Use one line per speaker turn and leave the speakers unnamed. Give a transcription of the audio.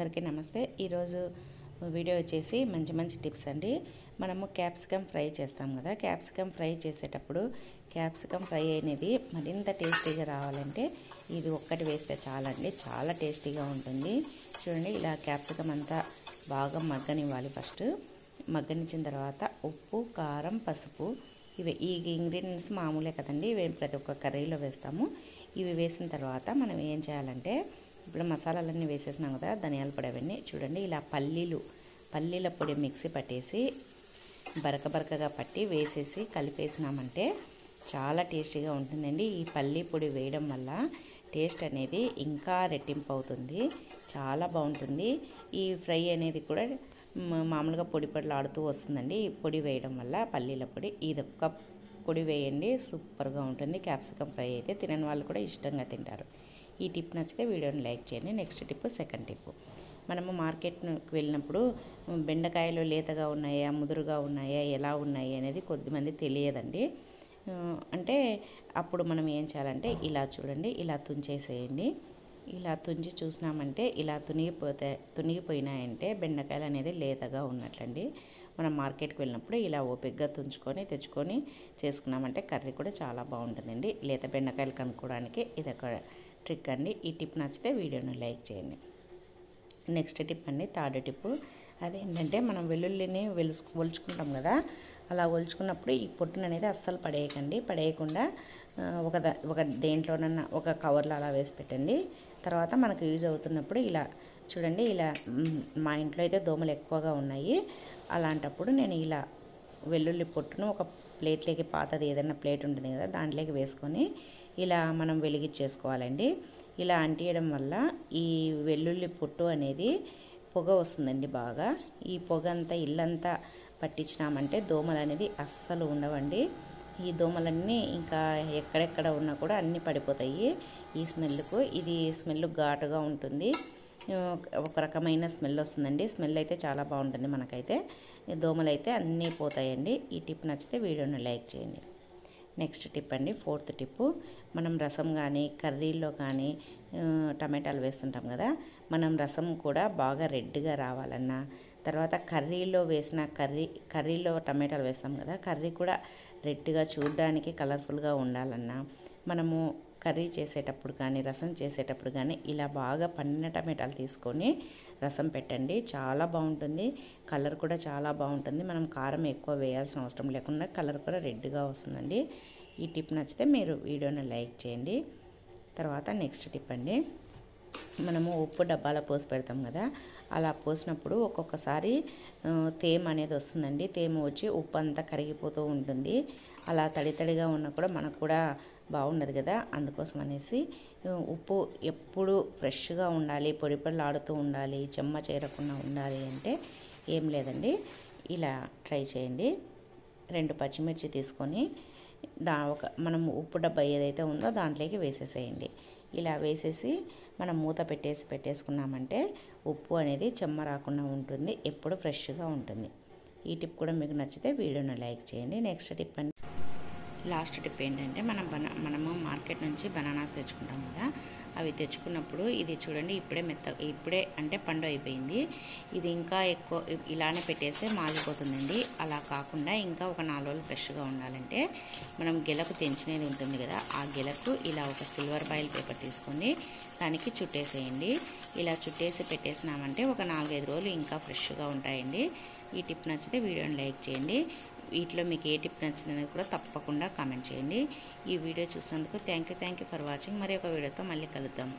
అందరికీ నమస్తే। ఈరోజు వీడియో వచ్చేసి మంచి టిప్స్ అండి। మనము క్యాప్సికమ్ ఫ్రై చేస్తాం కదా, క్యాప్సికమ్ ఫ్రై చేసేటప్పుడు క్యాప్సికమ్ ఫ్రై అనేది మరింత టేస్టీగా రావాలంటే ఇది ఒక్కటి వేస్తే చాలండి, చాలా టేస్టీగా ఉంటుంది। చూడండి, ఇలా క్యాప్సికమ్ అంతా బాగా మగ్గనివ్వాలి। ఫస్ట్ మగ్గనిచ్చిన తర్వాత ఉప్పు, కారం, పసుపు ఈ ఇంగ్రీడియంట్స్ మామూలే కదండి, ఇవి ప్రతి ఒక్క కర్రీలో వేస్తాము। ఇవి వేసిన తర్వాత మనం ఏం చేయాలంటే, ఇప్పుడు మసాలాలన్నీ వేసేసినాం కదా, ధనియాల పొడి అవన్నీ చూడండి, ఇలా పల్లీల పొడి మిక్సీ పట్టేసి బరకగా పట్టి వేసేసి కలిపేసినామంటే చాలా టేస్టీగా ఉంటుందండి। ఈ పల్లీ పొడి వేయడం వల్ల టేస్ట్ అనేది ఇంకా రెట్టింపు అవుతుంది, చాలా బాగుంటుంది। ఈ ఫ్రై అనేది కూడా మామూలుగా పొడిలాడుతూ వస్తుందండి ఈ పొడి వేయడం వల్ల, పల్లీల పొడి। ఇదొక్క పొడి వేయండి, సూపర్గా ఉంటుంది। క్యాప్సికమ్ ఫ్రై అయితే తినని వాళ్ళు కూడా ఇష్టంగా తింటారు। ఈ టిప్ నచ్చితే వీడియోని లైక్ చేయండి। నెక్స్ట్ టిప్, సెకండ్ టిప్, మనము మార్కెట్కి వెళ్ళినప్పుడు బెండకాయలు లేతగా ఉన్నాయా, ముదురుగా ఉన్నాయా, ఎలా ఉన్నాయి అనేది కొద్దిమంది తెలియదండి। అంటే అప్పుడు మనం ఏం చేయాలంటే, ఇలా చూడండి, ఇలా తుంచేసేయండి। ఇలా తుంచి చూసినామంటే ఇలా తునిగిపోయినాయంటే బెండకాయలు అనేది లేతగా ఉన్నట్లండి। మనం మార్కెట్కి వెళ్ళినప్పుడు ఇలా ఓపికగా తెచ్చుకొని చేసుకున్నామంటే కర్రీ కూడా చాలా బాగుంటుందండి। లేత బెండకాయలు కనుక్కోవడానికి ఇదొక ట్రిక్ అండి। ఈ టిప్ నచ్చితే వీడియోని లైక్ చేయండి। నెక్స్ట్ టిప్ అండి, థర్డ్ టిప్, అదేంటంటే మనం వెల్లుల్లిని ఒలుచుకుంటాం కదా, అలా ఒలుచుకున్నప్పుడు ఈ పొట్టును అనేది అస్సలు పడేయకుండా ఒక దేంట్లోనన్నా ఒక కవర్లో అలా వేసి పెట్టండి। తర్వాత మనకు యూజ్ అవుతున్నప్పుడు ఇలా చూడండి, ఇలా మా ఇంట్లో అయితే దోమలు ఎక్కువగా ఉన్నాయి, అలాంటప్పుడు నేను ఇలా వెల్లుల్లి పొట్టును ఒక ప్లేట్లోకి, పాతది ఏదైనా ప్లేట్ ఉంటుంది కదా, దాంట్లోకి వేసుకొని ఇలా మనం వెలిగించేసుకోవాలండి। ఇలా అంటియడం వల్ల ఈ వెల్లుల్లి పొట్టు అనేది పొగ వస్తుందండి బాగా। ఈ పొగ అంతా ఇల్లంతా పట్టించినామంటే దోమలు అనేది అస్సలు ఉండవండి। ఈ దోమలన్నీ ఇంకా ఎక్కడెక్కడ ఉన్నా కూడా అన్నీ పడిపోతాయి ఈ స్మెల్కు। ఇది స్మెల్ ఘాటుగా ఉంటుంది, ఒక రకమైన స్మెల్ వస్తుందండి। స్మెల్ అయితే చాలా బాగుంటుంది మనకైతే, దోమలు అయితే అన్నీ పోతాయండి। ఈ టిప్ నచ్చితే వీడియోని లైక్ చేయండి। నెక్స్ట్ టిప్ అండి, ఫోర్త్ టిప్, మనం రసం కానీ కర్రీల్లో కానీ టమాటాలు వేస్తుంటాం కదా, మనం రసం కూడా బాగా రెడ్గా రావాలన్నా, తర్వాత కర్రీలో టమాటాలు వేస్తాం కదా, కర్రీ కూడా రెడ్గా చూడడానికి కలర్ఫుల్గా ఉండాలన్నా, మనము కర్రీ చేసేటప్పుడు కానీ రసం చేసేటప్పుడు కానీ ఇలా బాగా పండిన టమాటాలు తీసుకొని రసం పెట్టండి, చాలా బాగుంటుంది। కలర్ కూడా చాలా బాగుంటుంది, మనం కారం ఎక్కువ వేయాల్సిన అవసరం లేకుండా కలర్ కూడా రెడ్గా వస్తుందండి। ఈ టిప్ నచ్చితే మీరు వీడియోని లైక్ చేయండి। తర్వాత నెక్స్ట్ టిప్ అండి, మనము ఉప్పు డబ్బాలో పోసి పెడతాం కదా, అలా పోసినప్పుడు ఒక్కొక్కసారి తేమ అనేది వస్తుందండి, తేమ వచ్చి ఉప్పు అంతా కరిగిపోతూ ఉంటుంది। అలా తడిగా ఉన్నా కూడా మనకు కూడా బాగుండదు కదా, అందుకోసం అనేసి ఉప్పు ఎప్పుడు ఫ్రెష్గా ఉండాలి, పొడిలాడుతూ ఉండాలి, చెమ్మ చేరకుండా ఉండాలి అంటే ఏం లేదండి, ఇలా ట్రై చేయండి। 2 పచ్చిమిర్చి తీసుకొని మనం ఉప్పు డబ్బా ఏదైతే ఉందో దాంట్లోకి వేసేసేయండి। ఇలా వేసేసి మనం మూత పెట్టేసుకున్నామంటే ఉప్పు అనేది చెమ్మ రాకుండా ఉంటుంది, ఎప్పుడు ఫ్రెష్గా ఉంటుంది। ఈ టిప్ కూడా మీకు నచ్చితే వీడియోని లైక్ చేయండి। నెక్స్ట్ టిప్ అండి, లాస్ట్ టిప్ ఏంటంటే, మనము మార్కెట్ నుంచి బనానాస్ తెచ్చుకుంటాం కదా, అవి తెచ్చుకున్నప్పుడు ఇది చూడండి, ఇప్పుడే అంటే పండు అయిపోయింది, ఇది ఇంకా ఎక్కువ ఇలానే పెట్టేస్తే మాగిపోతుందండి। అలా కాకుండా ఇంకా ఒక 4 రోజులు ఫ్రెష్గా ఉండాలంటే మనం గెలకు తెంచినది ఉంటుంది కదా, ఆ గెలకు ఇలా ఒక సిల్వర్ ఫాయిల్ పేపర్ తీసుకొని దానికి చుట్టేసేయండి। ఇలా చుట్టేసి పెట్టేసినామంటే ఒక 4-5 రోజులు ఇంకా ఫ్రెష్గా ఉంటాయండి। ఈ టిప్ నచ్చితే వీడియోని లైక్ చేయండి। వీటిలో మీకు ఏ టిప్ నచ్చిందనేది కూడా తప్పకుండా కామెంట్ చేయండి। ఈ వీడియో చూసినందుకు థ్యాంక్ యూ ఫర్ వాచింగ్। మరి ఒక వీడియోతో మళ్ళీ కలుద్దాం।